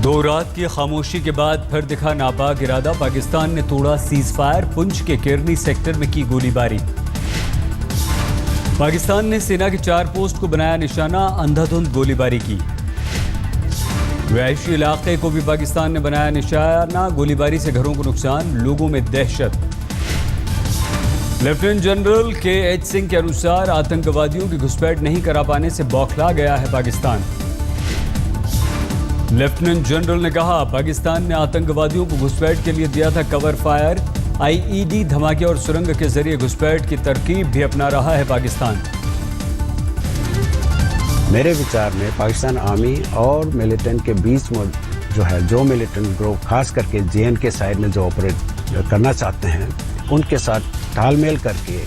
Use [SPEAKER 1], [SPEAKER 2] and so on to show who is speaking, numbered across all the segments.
[SPEAKER 1] दो रात की खामोशी के बाद फिर दिखा नापाक इरादा। पाकिस्तान ने तोड़ा सीज फायर। पुंछ के केरनी सेक्टर में की गोलीबारी। पाकिस्तान ने सेना के 4 पोस्ट को बनाया निशाना। अंधाधुंध गोलीबारी की। रिहायशी इलाके को भी पाकिस्तान ने बनाया निशाना। गोलीबारी से घरों को नुकसान, लोगों में दहशत। Lieutenant general के.एच. सिंह के अनुसार आतंकवादियों की घुसपैठ नहीं करा पाने से बौखला गया है पाकिस्तान। लेफ्टिनेंट जनरल ने कहा, पाकिस्तान ने आतंकवादियों को घुसपैठ के लिए दिया था कवर फायर। आईईडी धमाके और सुरंग के जरिए घुसपैठ की तरकीब भी अपना रहा है पाकिस्तान।
[SPEAKER 2] मेरे विचार में पाकिस्तान आर्मी और मिलिटेंट के बीच में जो मिलिटेंट ग्रुप खास करके JNK साइड में जो ऑपरेट करना चाहते हैं, उनके साथ तालमेल करके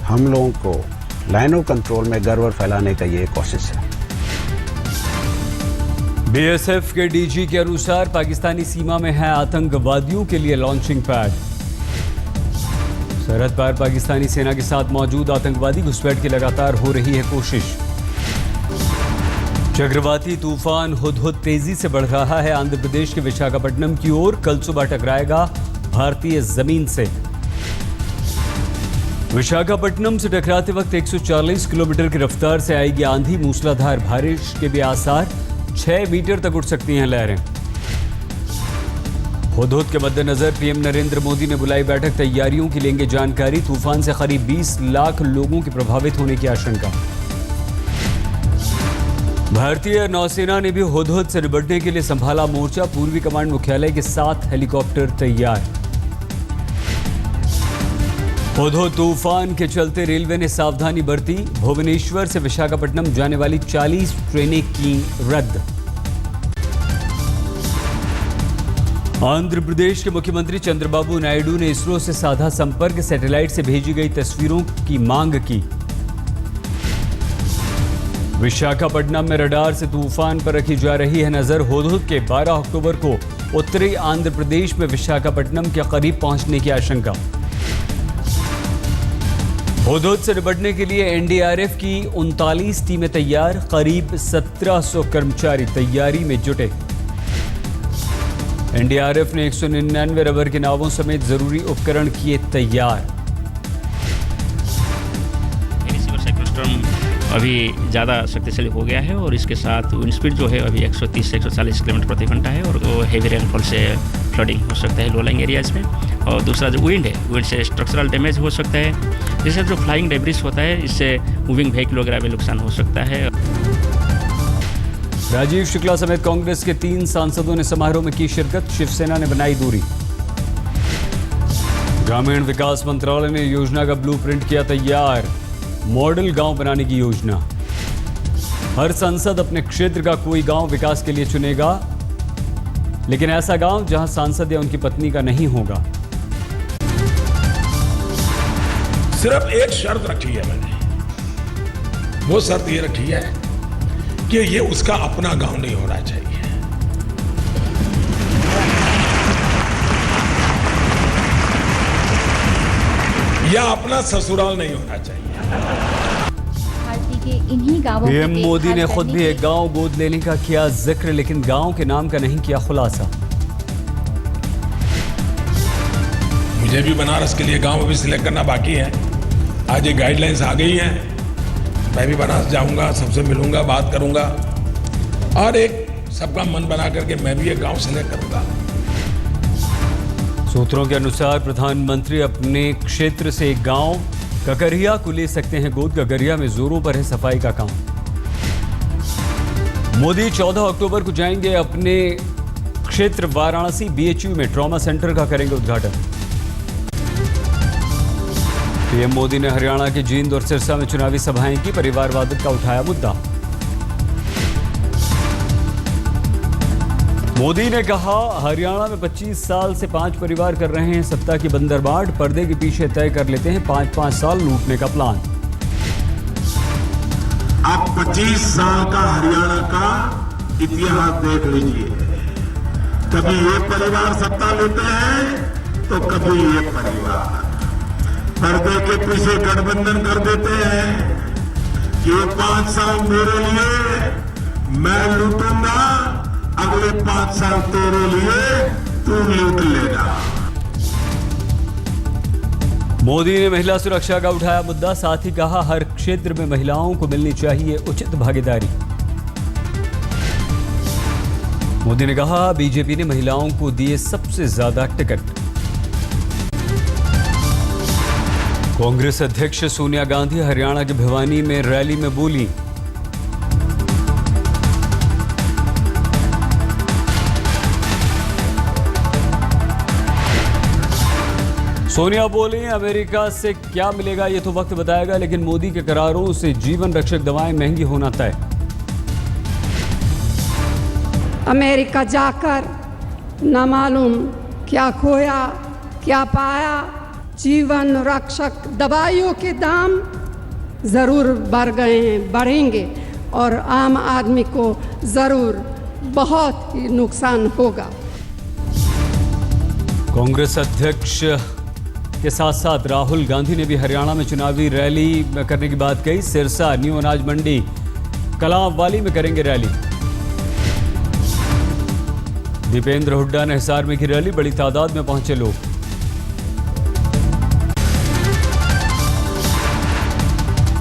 [SPEAKER 2] हम लोगों को लाइन ऑफ कंट्रोल में गड़बड़ फैलाने का ये कोशिश है।
[SPEAKER 1] BSF के DG के अनुसार पाकिस्तानी सीमा में है आतंकवादियों के लिए लॉन्चिंग पैड। सरहद पार पाकिस्तानी सेना के साथ मौजूद आतंकवादी घुसपैठ की लगातार हो रही है कोशिश। चक्रवाती तूफान हुदहुद तेजी से बढ़ रहा है आंध्र प्रदेश के विशाखापट्टनम की ओर। कल सुबह टकराएगा भारतीय जमीन से। विशाखापट्टनम से टकराते वक्त 140 किलोमीटर की रफ्तार से आएगी आंधी। मूसलाधार बारिश के भी आसार। 6 मीटर तक उठ सकती हैं लहरें। हुदहुद के मद्देनजर PM नरेंद्र मोदी ने बुलाई बैठक। तैयारियों की लेंगे जानकारी। तूफान से करीब 20 लाख लोगों के प्रभावित होने की आशंका। भारतीय नौसेना ने भी हुदहुद से निपटने के लिए संभाला मोर्चा। पूर्वी कमांड मुख्यालय के 7 हेलीकॉप्टर तैयार। हुदहुद तूफान के चलते रेलवे ने सावधानी बरती। भुवनेश्वर से विशाखापट्टनम जाने वाली 40 ट्रेनें की रद्द। आंध्र प्रदेश के मुख्यमंत्री चंद्रबाबू नायडू ने इसरो से साधा संपर्क। सैटेलाइट से भेजी गई तस्वीरों की मांग की। विशाखापट्टनम में रडार से तूफान पर रखी जा रही है नजर। हुदहुद के 12 अक्टूबर को उत्तरी आंध्र प्रदेश में विशाखापट्टनम के करीब पहुंचने की आशंका। हुदहुद से निपटने के लिए NDRF की 39 टीमें तैयार। करीब 1700 कर्मचारी तैयारी में जुटे। NDRF ने 199 रबर की नावों समेत जरूरी उपकरण किए तैयार।
[SPEAKER 3] अभी ज़्यादा शक्तिशाली हो गया है और इसके साथ विंड स्पीड जो है अभी 130 से 140 किलोमीटर प्रति घंटा है और वो हेवी रेनफॉल से फ्लडिंग हो सकता है लो लाइंग एरियाज में। और दूसरा जो विंड है, विंड से स्ट्रक्चरल डैमेज हो सकता है। जैसे जो फ्लाइंग डेब्रिस होता है, इससे मूविंग व्हीकल वगैरह में नुकसान हो सकता है।
[SPEAKER 1] राजीव शुक्ला समेत कांग्रेस के 3 सांसदों ने समारोह में की शिरकत। शिवसेना ने बनाई दूरी। ग्रामीण विकास मंत्रालय ने योजना का ब्लूप्रिंट किया तैयार। मॉडल गांव बनाने की योजना। हर सांसद अपने क्षेत्र का कोई गांव विकास के लिए चुनेगा, लेकिन ऐसा गांव जहां सांसद या उनकी पत्नी का नहीं होगा।
[SPEAKER 4] सिर्फ एक शर्त रखी है मैंने। वो शर्त ये रखी है कि ये उसका अपना गांव नहीं होना चाहिए। या अपना ससुराल नहीं होना चाहिए।
[SPEAKER 1] PM मोदी ने खुद भी एक गांव गोद लेने का किया जिक्र, लेकिन गांव के नाम का नहीं किया खुलासा।
[SPEAKER 4] मुझे भी बनारस के लिए गांव अभी सिलेक्ट करना बाकी है। आज ये गाइडलाइंस आ गई हैं। मैं भी बनारस जाऊंगा, सबसे मिलूंगा, बात करूंगा और एक सबका मन बना करके मैं भी एक गांव सिलेक्ट करूंगा।
[SPEAKER 1] सूत्रों के अनुसार प्रधानमंत्री अपने क्षेत्र से एक गांव ककरिया को ले सकते हैं गोद। ककरिया में जोरों पर है सफाई का काम। मोदी 14 अक्टूबर को जाएंगे अपने क्षेत्र वाराणसी। BHU में ट्रॉमा सेंटर का करेंगे उद्घाटन। PM मोदी ने हरियाणा के जींद और सिरसा में चुनावी सभाएं की। परिवारवाद का उठाया मुद्दा। मोदी ने कहा, हरियाणा में 25 साल से 5 परिवार कर रहे हैं सत्ता की बंदरबाट। पर्दे के पीछे तय कर लेते हैं 5-5 साल लूटने का प्लान।
[SPEAKER 5] आप 25 साल का हरियाणा का इतिहास देख लीजिए। कभी ये परिवार सत्ता लेते हैं तो कभी ये परिवार पर्दे के पीछे गठबंधन कर देते हैं कि 5 साल मेरे लिए, मैं लूटूंगा, अगले 5 साल तेरे लिए तू लूट लेगा।
[SPEAKER 1] मोदी ने महिला सुरक्षा का उठाया मुद्दा, साथ ही कहा हर क्षेत्र में महिलाओं को मिलनी चाहिए उचित भागीदारी। मोदी ने कहा बीजेपी ने महिलाओं को दिए सबसे ज्यादा टिकट। कांग्रेस अध्यक्ष सोनिया गांधी हरियाणा के भिवानी में रैली में बोली, सोनिया बोली अमेरिका से क्या मिलेगा ये तो वक्त बताएगा, लेकिन मोदी के करारों से जीवन रक्षक दवाएं महंगी होना तय।
[SPEAKER 6] अमेरिका जाकर न मालूम क्या खोया क्या पाया, जीवन रक्षक दवाइयों के दाम ज़रूर बढ़ गए हैं, बढ़ेंगे और आम आदमी को ज़रूर बहुत ही नुकसान होगा।
[SPEAKER 1] कांग्रेस अध्यक्ष के साथ साथ राहुल गांधी ने भी हरियाणा में चुनावी रैली करने की बात कही। सिरसा, न्यू अनाज मंडी, कलांवाली में करेंगे रैली। दीपेंद्र हुड्डा ने हिसार में की रैली, बड़ी तादाद में पहुंचे लोग।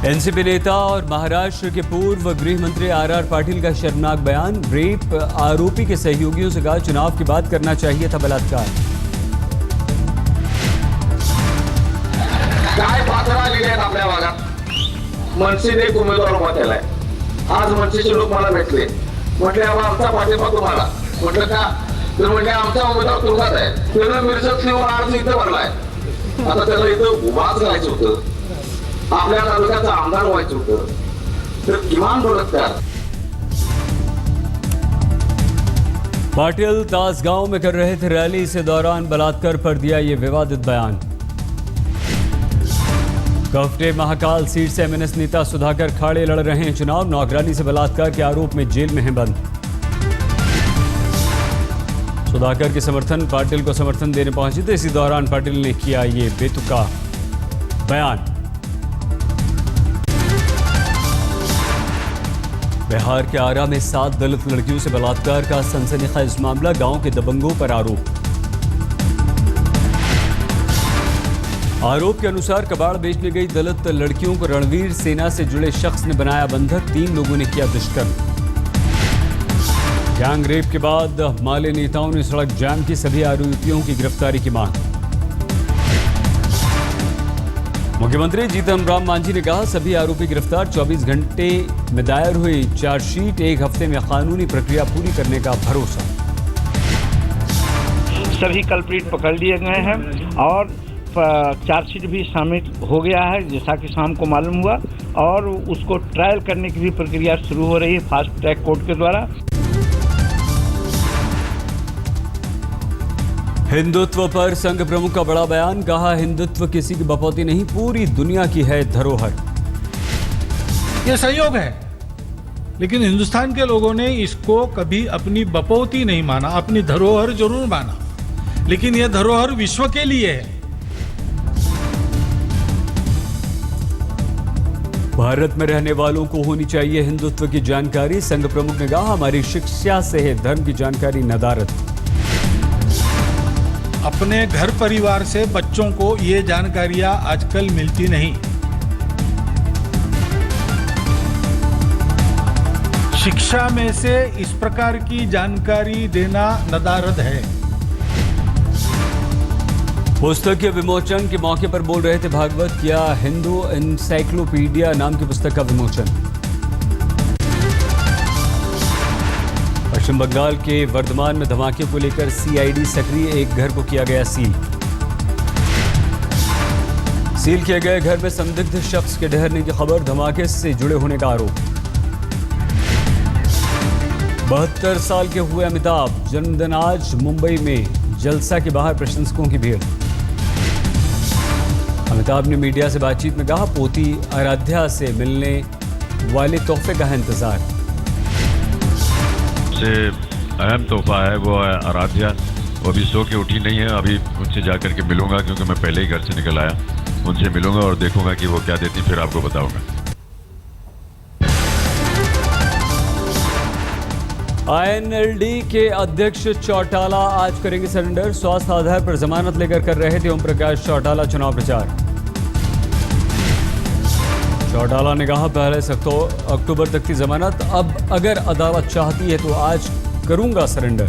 [SPEAKER 1] एनसीपी नेता और महाराष्ट्र के पूर्व गृह मंत्री आर पाटिल का शर्मनाक बयान, रेप आरोपी के सहयोगियों से कहा चुनाव के बाद करना चाहिए था बलात्कार।
[SPEAKER 7] काय पात्र आलेले आहेत आपल्या भागात, मनसेने एक उमेदवार उभा केलाय। आज मनसेचे लोक मला भेटले, म्हटले आमचा पाठिंबा तुम्हाला, म्हटलं का तर म्हटले आमचा उमेदवार तुरुंगात आहे, त्यानं मिरजत किंवा अर्ज इथं भरलाय, आता त्याला इथं उभाच करायचं होतं, आपल्या तालुक्याचा आमदार व्हायचं होतं, तर किमान बलात्कार।
[SPEAKER 1] पाटिल तासगांव में कर रहे थे रैली, इस दौरान बलात्कार पर दिया ये विवादित बयान। कफ्टे महाकाल सीट से एमएनएस नेता सुधाकर खाड़े लड़ रहे हैं चुनाव, नौकरानी से बलात्कार के आरोप में जेल में हैं बंद। सुधाकर के समर्थन पाटिल को समर्थन देने पहुंचे थे, इसी दौरान पाटिल ने किया ये बेतुका बयान। बिहार के आरा में 7 दलित लड़कियों से बलात्कार का सनसनीखेज मामला, गांव के दबंगों पर आरोप। आरोप के अनुसार कबाड़ बेचने गई दलित लड़कियों को रणवीर सेना से जुड़े शख्स ने बनाया बंधक, 3 लोगों ने किया दुष्कर्म। गैंग रेप के बाद माले नेताओं ने सड़क जाम की, सभी आरोपियों की गिरफ्तारी की मांग। मुख्यमंत्री जीतन राम मांझी ने कहा सभी आरोपी गिरफ्तार, 24 घंटे में दायर हुई चार्जशीट, 1 हफ्ते में कानूनी प्रक्रिया पूरी करने का भरोसा।
[SPEAKER 8] सभी कल्प्रिट पकड़ लिए गए हैं और चार्जशीट भी शामिल हो गया है, जैसा कि शाम को मालूम हुआ, और उसको ट्रायल करने की भी प्रक्रिया शुरू हो रही है फास्ट ट्रैक कोर्ट के द्वारा।
[SPEAKER 1] हिंदुत्व पर संघ प्रमुख का बड़ा बयान, कहा हिंदुत्व किसी की बपौती नहीं, पूरी दुनिया की है धरोहर।
[SPEAKER 9] यह संयोग है, लेकिन हिंदुस्तान के लोगों ने इसको कभी अपनी बपौती नहीं माना, अपनी धरोहर जरूर माना, लेकिन यह धरोहर विश्व के लिए है।
[SPEAKER 1] भारत में रहने वालों को होनी चाहिए हिंदुत्व की जानकारी, संघ प्रमुख ने कहा हमारी शिक्षा से है धर्म की जानकारी नदारत।
[SPEAKER 9] अपने घर परिवार से बच्चों को ये जानकारियां आजकल मिलती नहीं। शिक्षा में से इस प्रकार की जानकारी देना नदारद है।
[SPEAKER 1] पुस्तक के विमोचन के मौके पर बोल रहे थे भागवत, किया हिंदू एनसाइक्लोपीडिया नाम की पुस्तक का विमोचन। पश्चिम बंगाल के वर्धमान में धमाके को लेकर सीआईडी सक्रिय, एक घर को किया गया सील। सील किए गए घर में संदिग्ध शख्स के ठहरने की खबर, धमाके से जुड़े होने का आरोप। 72 साल के हुए अमिताभ, जन्मदिन आज, मुंबई में जलसा के बाहर प्रशंसकों की भीड़। अमिताभ ने मीडिया से बातचीत में कहा पोती आराध्या से मिलने वाले तोहफे का है इंतजार।
[SPEAKER 10] सबसे अहम तोहफा है वो है आराध्या, वो अभी सो के उठी नहीं है, अभी उनसे जाकर के मिलूंगा क्योंकि मैं पहले ही घर से निकल आया, उनसे मिलूंगा और देखूंगा कि वो क्या देती, फिर आपको बताऊंगा।
[SPEAKER 1] आईएनएलडी के अध्यक्ष चौटाला आज करेंगे सरेंडर। स्वास्थ्य आधार पर जमानत लेकर कर रहे थे ओम प्रकाश चौटाला चुनाव प्रचार। चौटाला ने कहा पहले अक्टूबर तक की जमानत, अब अगर अदालत चाहती है तो आज करूंगा सरेंडर।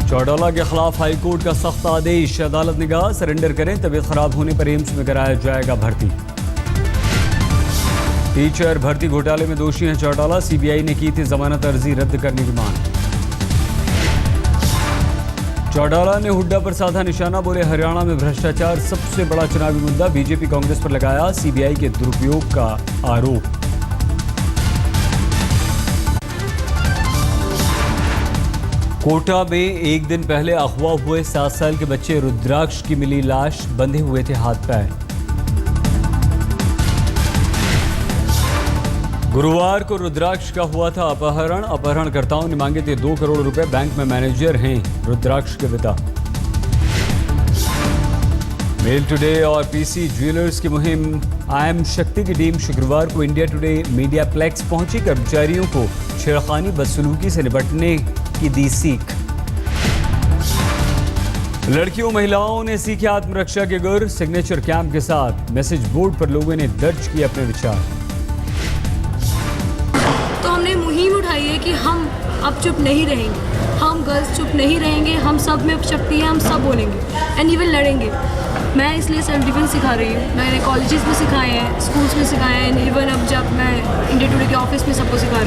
[SPEAKER 1] चौटाला के खिलाफ हाईकोर्ट का सख्त आदेश, अदालत ने कहा सरेंडर करें, तबीयत खराब होने पर एम्स में कराया जाएगा भर्ती। टीचर भर्ती घोटाले में दोषी हैं चौटाला, सीबीआई ने की थी जमानत अर्जी रद्द करने की मांग। चौटाला ने हुड्डा पर साधा निशाना, बोले हरियाणा में भ्रष्टाचार सबसे बड़ा चुनावी मुद्दा, बीजेपी कांग्रेस पर लगाया सीबीआई के दुरुपयोग का आरोप। कोटा में एक दिन पहले अगवा हुए 7 साल के बच्चे रुद्राक्ष की मिली लाश, बंधे हुए थे हाथ पैर। गुरुवार को रुद्राक्ष का हुआ था अपहरण, अपहरणकर्ताओं ने मांगे थे 2 करोड़ रुपए, बैंक में मैनेजर हैं रुद्राक्ष के पिता। मेल टुडे और पीसी ज्वेलर्स की मुहिम, आई एम शक्ति की टीम शुक्रवार को इंडिया टुडे मीडिया प्लेक्स पहुंची, कर्मचारियों को छेड़खानी बदसलूकी से निपटने की दी सीख। लड़कियों महिलाओं ने सीखे आत्मरक्षा के गुर, सिग्नेचर कैंप के साथ मैसेज बोर्ड पर लोगों ने दर्ज किए अपने विचार।
[SPEAKER 11] तो हमने मुहिम उठाई है कि हम अब चुप नहीं रहेंगे, हम गर्ल्स चुप नहीं रहेंगे, हम सब में शक्ति है, हम सब बोलेंगे एंड इवन लड़ेंगे। मैं इसलिए सेल्फ डिफेंस सिखा रही हूँ, मैंने कॉलेजेस में सिखाए हैं, स्कूल्स में सिखाए हैं, इवन अब जब मैं इंडिया टुडे के ऑफिस में सबको सिखा रही हूँ।